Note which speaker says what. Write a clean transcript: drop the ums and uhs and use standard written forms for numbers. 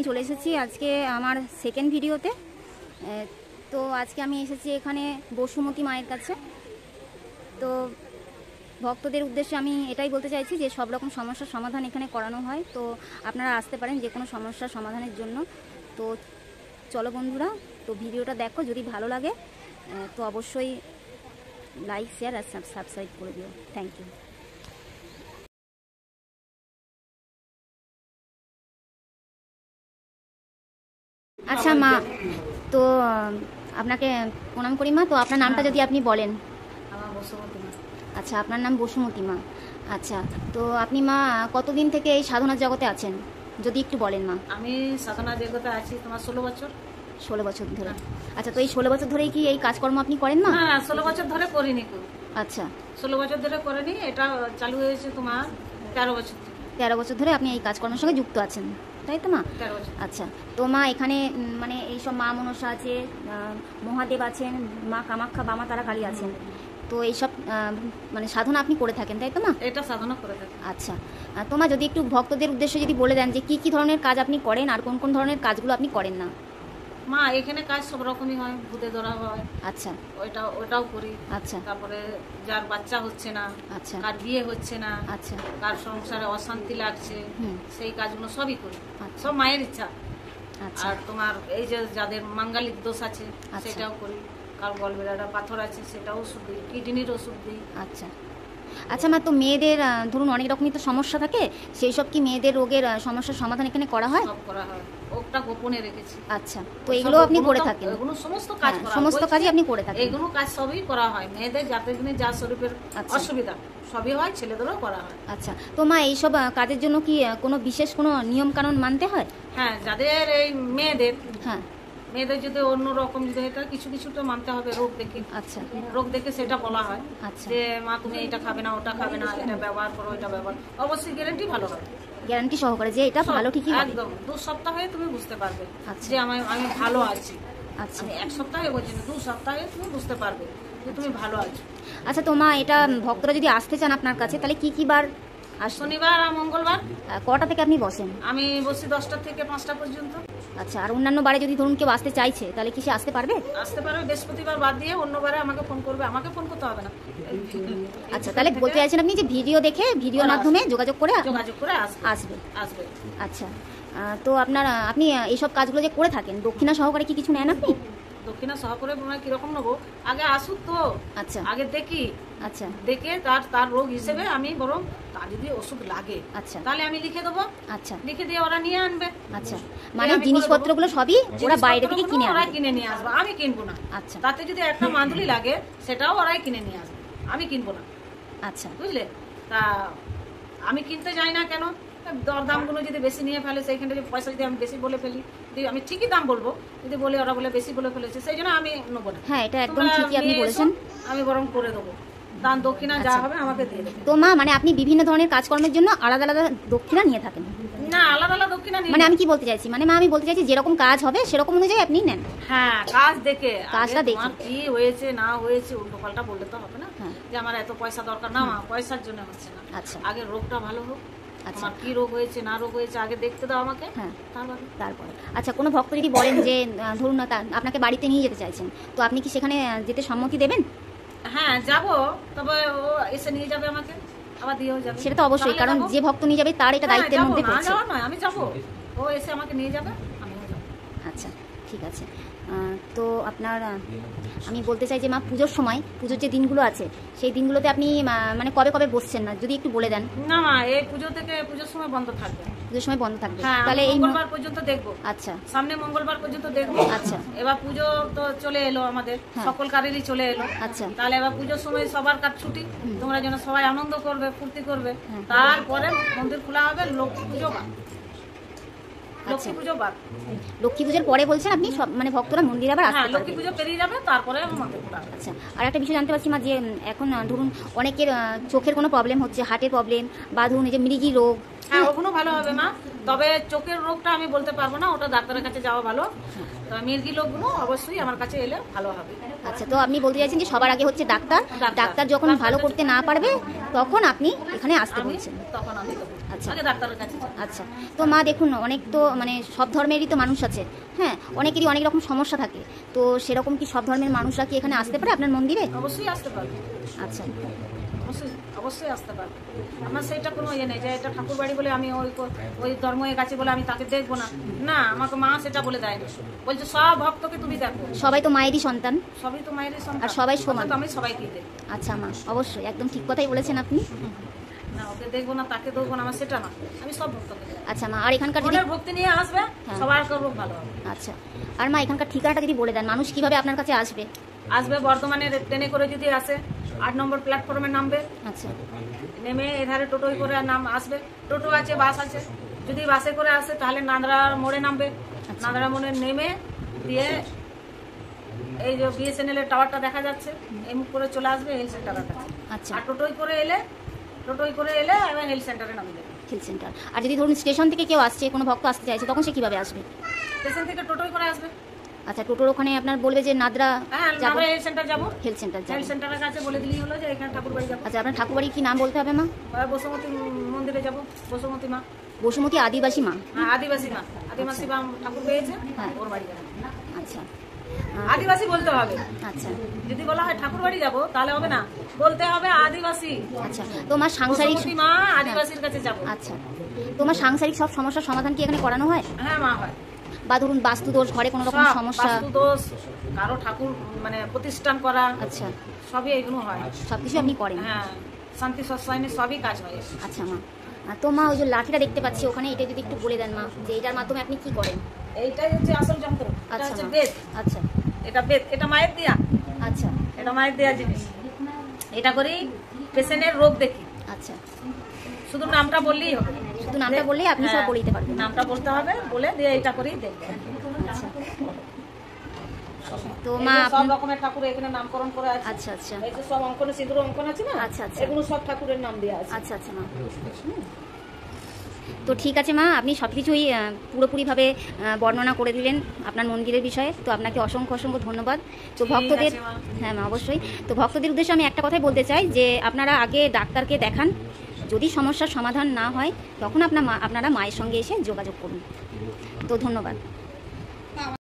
Speaker 1: চলে এসেছি আজকে আমার সেকেন্ড ভিডিওতে। তো আজকে আমি এসেছি এখানে বসুমতী মায়ের কাছে। তো ভক্তদের উদ্দেশ্যে আমি এটাই বলতে চাইছি যে সব রকম সমস্যার সমাধান এখানে করানো হয়। তো আপনারা আসতে পারেন যে কোনো সমস্যার সমাধানের জন্য। তো চলো বন্ধুরা, তো ভিডিওটা দেখো, যদি ভালো লাগে তো অবশ্যই লাইক, শেয়ার আর সাবস্ক্রাইব করে দিও। Thank you. আচ্ছা মা, তো আপনাকে প্রণাম করি মা। তো আপনার নামটা যদি আপনি বলেন।
Speaker 2: আমার বসুমতী মা।
Speaker 1: আচ্ছা, আপনার নাম বসুমতী মা। আচ্ছা, তো আপনি মা কতদিন থেকে এই সাধনার জগতে আছেন যদি একটু বলেন মা।
Speaker 2: আমি সাধনা জগতে আছি তোমার 16 বছর।
Speaker 1: 16 বছর ধরে। আচ্ছা, তো এই 16 বছর ধরেই কি এই কাজকর্ম আপনি করেন মা?
Speaker 2: না, 16 বছর ধরে করিনি।
Speaker 1: আচ্ছা,
Speaker 2: 16 বছর ধরে করিনি, এটা চালু হয়েছে তোমার 13 বছর।
Speaker 1: 13 বছর ধরে আপনি এই কাজকর্মের সঙ্গে যুক্ত আছেন, তাই তো মা?
Speaker 2: 13 বছর।
Speaker 1: আচ্ছা, তো মা এখানে মানে এইসব মা মনসা আছে, মহাদেব আছেন, মা কামাখ্যা, বামা তারা কালী আছেন। তো এইসব মানে সাধনা আপনি করে থাকেন, তাই তো মা?
Speaker 2: এটা সাধনা করে থাকি।
Speaker 1: আচ্ছা, তো মা যদি একটু ভক্তদের উদ্দেশ্যে যদি বলে দেন যে কি কি ধরনের কাজ আপনি করেন আর কোন কোন ধরনের কাজগুলো আপনি করেন না।
Speaker 2: মা এখানে কাজ সব রকমই হয়, ভূতে ধরা হয়।
Speaker 1: আচ্ছা,
Speaker 2: ওটাও করি।
Speaker 1: আচ্ছা,
Speaker 2: তারপরে যার বাচ্চা হচ্ছে না,
Speaker 1: আচ্ছা,
Speaker 2: কার বিয়ে হচ্ছে না,
Speaker 1: আচ্ছা,
Speaker 2: কার সংসারে অশান্তি লাগছে, সেই কাজগুলো সবই করি।
Speaker 1: আচ্ছা,
Speaker 2: সব মায়ের ইচ্ছা।
Speaker 1: আচ্ছা,
Speaker 2: আর তোমার এই যে যাদের মাঙ্গালিক দোষ আছে
Speaker 1: আচ্ছা,
Speaker 2: সেটাও করি। কার গলবেড়াটা পাথর আছে সেটাও ওষুধ দিই, কিডনির ওষুধ দিই।
Speaker 1: আচ্ছা। আচ্ছা মা, তো মেয়েদের ধরুন অনেক রকমই তো সমস্যা থাকে, সেই সব কি মেয়েদের রোগের সমস্যার সমাধান এখানে করা হয়?
Speaker 2: সব করা হয়, ওটা গোপনে রেখেছি।
Speaker 1: আচ্ছা, তো এগুলো আপনি করে থাকেন?
Speaker 2: এগুলো সমস্ত কাজ করা হয়,
Speaker 1: সমস্ত কাজই আপনি করে থাকেন?
Speaker 2: এগুলো কাজ সবই করা হয় মেয়েদের, যাদের যা শরীরের অসুবিধা সবই হয়, ছেলেদেরও করা হয়।
Speaker 1: আচ্ছা, তো মা এইসব কাজের জন্য কি কোনো বিশেষ কোনো নিয়ম কানুন মানতে হয়?
Speaker 2: হ্যাঁ, যাদের এই মেয়েদের,
Speaker 1: হ্যাঁ,
Speaker 2: মেয়েদের যদি অন্য রকম যদি এটা কিছু তো মানতে হবে, রোগ দেখে।
Speaker 1: আচ্ছা,
Speaker 2: রোগ দেখে সেটা বলা হয়।
Speaker 1: আচ্ছা,
Speaker 2: যে মা তুমি এটা খাবে না, ওটা খাবে না, এটা ব্যবহার করো, এটা ব্যবহার, অবশ্যই গ্যারান্টি ভালো হয়,
Speaker 1: গ্যারান্টি সহকারে যে এটা ভালো ঠিকই হবে?
Speaker 2: একদম 2 সপ্তাহে তুমি বুঝতে পারবে
Speaker 1: আচ্ছা,
Speaker 2: যে আমি ভালো আছি।
Speaker 1: আচ্ছা,
Speaker 2: আমি 1 সপ্তাহে বলছি না, 2 সপ্তাহে তুমি বুঝতে পারবে যে তুমি ভালো আছো।
Speaker 1: আচ্ছা, তো মা এটা ভক্তরা যদি আসতে চান আপনার কাছে তাহলে কি কি বার?
Speaker 2: শনিবার আর মঙ্গলবার।
Speaker 1: কটা থেকে আপনি বসেন?
Speaker 2: আমি বসি 10টা থেকে 5টা পর্যন্ত।
Speaker 1: আচ্ছা, আর অন্যান্য বারে যদি ধরুন কেউ আসতে চাইছে তাহলে কি সে আসতে পারবে?
Speaker 2: আসতে পারবে, বৃহস্পতিবার বাদ দিয়ে অন্য বারে আমাকে ফোন করবে, আমাকে ফোন করতে হবে না।
Speaker 1: আচ্ছা, তাহলে বলতে চাইছেন আপনি যে ভিডিও দেখে ভিডিওর মাধ্যমে যোগাযোগ করে আসবে। আচ্ছা, তো আপনি এইসব কাজগুলো যে করে থাকেন দক্ষিণা সহকারে কি কিছু নেন আপনি?
Speaker 2: দক্ষিণা সহকারে কিরকম নেবো, আগে আসুক তো।
Speaker 1: আচ্ছা,
Speaker 2: আগে দেখি,
Speaker 1: আচ্ছা,
Speaker 2: দেখে তার রোগ হিসেবে আমি বরং তার যদি ওষুধ লাগে
Speaker 1: আচ্ছা
Speaker 2: তাহলে আমি লিখে দেবো।
Speaker 1: আচ্ছা,
Speaker 2: লিখে দিয়ে ওরা নিয়ে আনবে।
Speaker 1: আচ্ছা, মানে জিনিসপত্রগুলো সবই ওরা বাইরে থেকে কিনে আনবে?
Speaker 2: ওরা কিনে নিয়ে আসবে, আমি কিনবো না।
Speaker 1: আচ্ছা,
Speaker 2: তাতে যদি একটা মান্থলি লাগে সেটাও ওরাই কিনে নিয়ে আসবে, আমি কিনবো না।
Speaker 1: আচ্ছা,
Speaker 2: বুঝলে? তা আমি কিনতে যাই না কেন, দরদামগুলো যদি বেশি নিয়ে ফেলে, সেইখানে যদি পয়সা যদি আমি বেশি বলে ফেলি, যদি আমি ঠিকই দাম বলবো, যদি বলে ওরা বলে বেশি বলে ফেলেছে, সেই জন্য আমি নেবো না।
Speaker 1: হ্যাঁ, এটা একদম ঠিকই আপনি বলেছেন।
Speaker 2: আমি বরং করে দেবো, দান দক্ষিণা যা হবে আমাকে দিয়ে দেবো।
Speaker 1: তো মা মানে আপনি বিভিন্ন ধরনের কাজকর্মের জন্য আলাদা আলাদা দক্ষিণা নিয়ে থাকেন?
Speaker 2: না, আলাদা আলাদা দক্ষিণা নিই।
Speaker 1: মানে আমি কি বলতে চাইছি, মানে মা আমি বলতে চাইছি যেরকম কাজ হবে সেরকম অনুযায়ী আপনি নেন?
Speaker 2: হ্যাঁ, কাজ দেখে,
Speaker 1: কাজটা দেখে
Speaker 2: কি হয়েছে না হয়েছে উল্টো পাল্টা বললে তো হবে না যে আমার এত পয়সা দরকার। না, পয়সার জন্য হচ্ছে না।
Speaker 1: আচ্ছা,
Speaker 2: আগে রোগটা ভালো হোক।
Speaker 1: আচ্ছা,
Speaker 2: আমার কি রোগ হয়েছে না রোগ হয়েছে আগে দেখতে দাও আমাকে।
Speaker 1: হ্যাঁ,
Speaker 2: তারপরে।
Speaker 1: আচ্ছা, কোনো ভক্ত যদি বলেন যে ধরুন না আপনাকে বাড়িতে নিয়ে যেতে চাইছেন, তো আপনি কি সেখানে যেতে সম্মতি দেবেন?
Speaker 2: হ্যাঁ, যাবো, তবে ও এসে নিয়ে যাবে আমাকে, আবার দিয়েও যাবে।
Speaker 1: সেটা তো অবশ্যই, কারণ যে ভক্ত নিয়ে যাবে তার এটা দায়িত্বের মধ্যে পড়ছে।
Speaker 2: নয়, আমি যাবো, ও এসে আমাকে নিয়ে যাবে, আমিও যাবো।
Speaker 1: আচ্ছা, ঠিক আছে। তো আপনার আমি বলতে চাই যে মা পুজোর সময়, পুজোর যে দিনগুলো আছে সেই দিনগুলোতে আপনি মানে কবে কবে বসছেন না যদি একটু বলে দেন?
Speaker 2: না মা, এই পুজোর সময় বন্ধ থাকবে।
Speaker 1: পুজোর সময় বন্ধ থাকবে?
Speaker 2: তাহলে এই মঙ্গলবার পর্যন্ত দেখবো।
Speaker 1: আচ্ছা,
Speaker 2: সামনে মঙ্গলবার পর্যন্ত দেখবো।
Speaker 1: আচ্ছা,
Speaker 2: এবার পুজো তো চলে এলো, আমাদের সকল কারেরই চলে এলো।
Speaker 1: আচ্ছা,
Speaker 2: তাহলে এবার পুজোর সময় সবার কাজ ছুটি, তোমরা যেন সবাই আনন্দ করবে, ফুর্তি করবে। তারপরে মন্দির খোলা হবে লক্ষ্মী পুজো বাদ। লক্ষ্মী পুজো বাদ,
Speaker 1: লক্ষ্মী পুজোর পরে বলছেন আপনি সব মানে ভক্তরা মন্দিরে আবার আসতে পারবে?
Speaker 2: লক্ষ্মী পুজো পেরিয়ে যাবে, তারপরে মন্দির খোলা হবে।
Speaker 1: আচ্ছা, আর একটা বিষয় জানতে পারছি মা যে এখন ধরুন অনেকের চোখের কোনো প্রবলেম হচ্ছে, হার্টের প্রবলেম বা ধরুন এই যে মৃগী রোগ,
Speaker 2: হ্যাঁ ওগুলো ভালো হবে মা। তবে চোখের রোগটা আমি বলতে পারবো না, ওটা ডাক্তারের কাছে যাওয়া ভালো। মির্গি লোকগুলো অবশ্যই আমার কাছে এলে ভালো হবে।
Speaker 1: আচ্ছা, তো আপনি বলতে চাইছেন যে সবার আগে হচ্ছে ডাক্তার, ডাক্তার যখন ভালো করতে না পারবে তখন আপনি এখানে আসতে বলছেন।
Speaker 2: তখন আমি
Speaker 1: আচ্ছা
Speaker 2: আগে ডাক্তারের কাছে যাই।
Speaker 1: আচ্ছা, তো মা দেখুন, অনেক তো মানে সব ধর্মেরই তো মানুষ আছে, হ্যাঁ, অনেকেরই অনেক রকম সমস্যা থাকে, তো সেরকম কি সব ধর্মের মানুষরা কি এখানে আসতে পারে আপনার মন্দিরে?
Speaker 2: অবশ্যই আসতে পারবে।
Speaker 1: আচ্ছা
Speaker 2: অবশ্যই অবশ্যই আসতে পারবে। আমার সেইটা কোনো ইয়ে নেই যে এটা ঠাকুর বাড়ি বলে আমি ওই ধর্মের কাছে বলে আমি তাকে দেখবো না, না, আমাকে মা সেটা বলে দেয় না, বলছে সব ভক্তকে তুমি দেখো,
Speaker 1: সবাই তো মায়েরই সন্তান,
Speaker 2: সবই তো মায়েরই সন্তান
Speaker 1: আর সবাই সমান।
Speaker 2: তো আমি সবাইকেই দেখি।
Speaker 1: আচ্ছা মা, অবশ্যই একদম ঠিক কথাই বলেছেন আপনি।
Speaker 2: না, ওকে দেখবো না, তাকে দেখবো না, আমার সেটা না, আমি সব ভক্তকে দেখি।
Speaker 1: আচ্ছা মা, আর এখানকার যদি
Speaker 2: মনের ভক্তি নিয়ে আসবে,
Speaker 1: হ্যাঁ।
Speaker 2: সবার রোগ ভালো হবে।
Speaker 1: আচ্ছা, আর মা এখানকার ঠিকানাটা যদি বলে দেন, মানুষ কিভাবে আপনার কাছে আসবে?
Speaker 2: আসবে বর্ধমানের ট্রেনে করে যদি আসে 8 নম্বর প্ল্যাটফর্মে নামবে,
Speaker 1: আচ্ছা
Speaker 2: নেমে এধারে টোটোয় করে নাম আসবে, টোটো আছে, বাস আছে। যদি বাসে করে আসে তাহলে নাদরা মোড়ে নামবে, নাদরা মোড়ে নেমে দিয়ে এই যে বিএসএনএল এর টাওয়ারটা দেখা যাচ্ছে, এই মুখ করে চলে আসবে হেলথ সেন্টারের কাছে।
Speaker 1: আচ্ছা,
Speaker 2: আর টোটোয় করে এলে এবার হেলথ সেন্টারে নামবে।
Speaker 1: Health centre. আর যদি ধরুন স্টেশন থেকে কেউ আসছে, কোনো ভক্ত আসতে চাইছে, তখন সে কিভাবে আসবে?
Speaker 2: স্টেশন থেকে টোটোয় করে আসবে।
Speaker 1: আচ্ছা, টোটোর ওখানে আপনার বলবে যে নাদরা
Speaker 2: হ্যাঁ,
Speaker 1: যাবো,
Speaker 2: নাদরা হেলথ সেন্টার যাবো,
Speaker 1: হেলথ সেন্টার
Speaker 2: হেলথ
Speaker 1: যাবো।
Speaker 2: সেন্টারের কাছে বলে দিলেই হলো যে এখানে ঠাকুর বাড়ি যাবো।
Speaker 1: আচ্ছা, আপনার ঠাকুরবাড়ির কি নাম বলতে হবে মা?
Speaker 2: বসুমতী মন্দিরে যাবো, বসুমতী মা,
Speaker 1: বসুমতী আদিবাসী মা।
Speaker 2: হ্যাঁ, আদিবাসী মা, আদিবাসী মা ঠাকুর পেয়েছে,
Speaker 1: হ্যাঁ।
Speaker 2: ওর বাড়ি যাবো।
Speaker 1: আচ্ছা
Speaker 2: আদিবাসী বলতে হবে,
Speaker 1: আচ্ছা
Speaker 2: যদি বলা হয় ঠাকুর বাড়ি যাবো তাহলে হবে না, বলতে হবে আদিবাসী।
Speaker 1: আচ্ছা, তো মা সাংসারিক
Speaker 2: বসুমতী মা আদিবাসীর কাছে যাবো।
Speaker 1: আচ্ছা, তোমার সাংসারিক সব সমস্যার সমাধান কি এখানে করানো হয়?
Speaker 2: হ্যাঁ মা, হয়।
Speaker 1: বা ধরুন বাস্তু দোষ, ঘরে কোনো রকম
Speaker 2: সব
Speaker 1: সমস্যা?
Speaker 2: বাস্তু দোষ, কারো ঠাকুর মানে প্রতিষ্ঠান করা,
Speaker 1: আচ্ছা,
Speaker 2: সবই এগুলো হয়।
Speaker 1: সবকিছু আপনি করেন?
Speaker 2: হ্যাঁ, শান্তি সৎসায়নে সবই কাজ হয়।
Speaker 1: আচ্ছা মা, তো মা ওই যে লাঠিটা দেখতে পাচ্ছি ওখানে, এটা যদি একটু বলে দেন মা, যে এটার মাধ্যমে আপনি কি করেন?
Speaker 2: এইটাই হচ্ছে আসল যন্ত্র, এটা
Speaker 1: আচ্ছা
Speaker 2: হচ্ছে
Speaker 1: মা।
Speaker 2: বেদ,
Speaker 1: আচ্ছা
Speaker 2: এটা বেদ, এটা মায়ের দেয়া,
Speaker 1: আচ্ছা
Speaker 2: এটা মায়ের দেয়া জিনিস। এটা করেই পেশেন্টের রোগ দেখি,
Speaker 1: আচ্ছা,
Speaker 2: শুধু নামটা বললেই হবে,
Speaker 1: শুধু নামটা বললেই আপনি সব
Speaker 2: হ্যাঁ,
Speaker 1: বলে দিতে পারবেন?
Speaker 2: নামটা বলতে হবে, বলে দিয়ে এটা করেই দেখবে।
Speaker 1: আচ্ছা, তো
Speaker 2: এই
Speaker 1: মা
Speaker 2: যে সব
Speaker 1: আপনি-
Speaker 2: রকমের ঠাকুর এখানে নামকরণ করে আছে।
Speaker 1: আচ্ছা আচ্ছা
Speaker 2: এই যে সব অঙ্কনে সিঁদুর অঙ্কন আছে না,
Speaker 1: আচ্ছা, আচ্ছা।
Speaker 2: এগুলো সব ঠাকুরের নাম দেওয়া আছে।
Speaker 1: আচ্ছা আচ্ছা মা, তো ঠিক আছে মা, আপনি সব কিছুই পুরোপুরিভাবে বর্ণনা করে দিলেন আপনার মন্দিরের বিষয়ে, তো আপনাকে অসংখ্য অসংখ্য ধন্যবাদ। তো
Speaker 2: ঠিক
Speaker 1: ভক্তদের,
Speaker 2: আছে মা।
Speaker 1: হ্যাঁ মা অবশ্যই, তো ভক্তদের উদ্দেশ্যে আমি একটা কথাই বলতে চাই যে আপনারা আগে ডাক্তারকে দেখান, যদি সমস্যার সমাধান না হয় তখন আপনারা মায়ের সঙ্গে এসে যোগাযোগ করুন। তো ধন্যবাদ।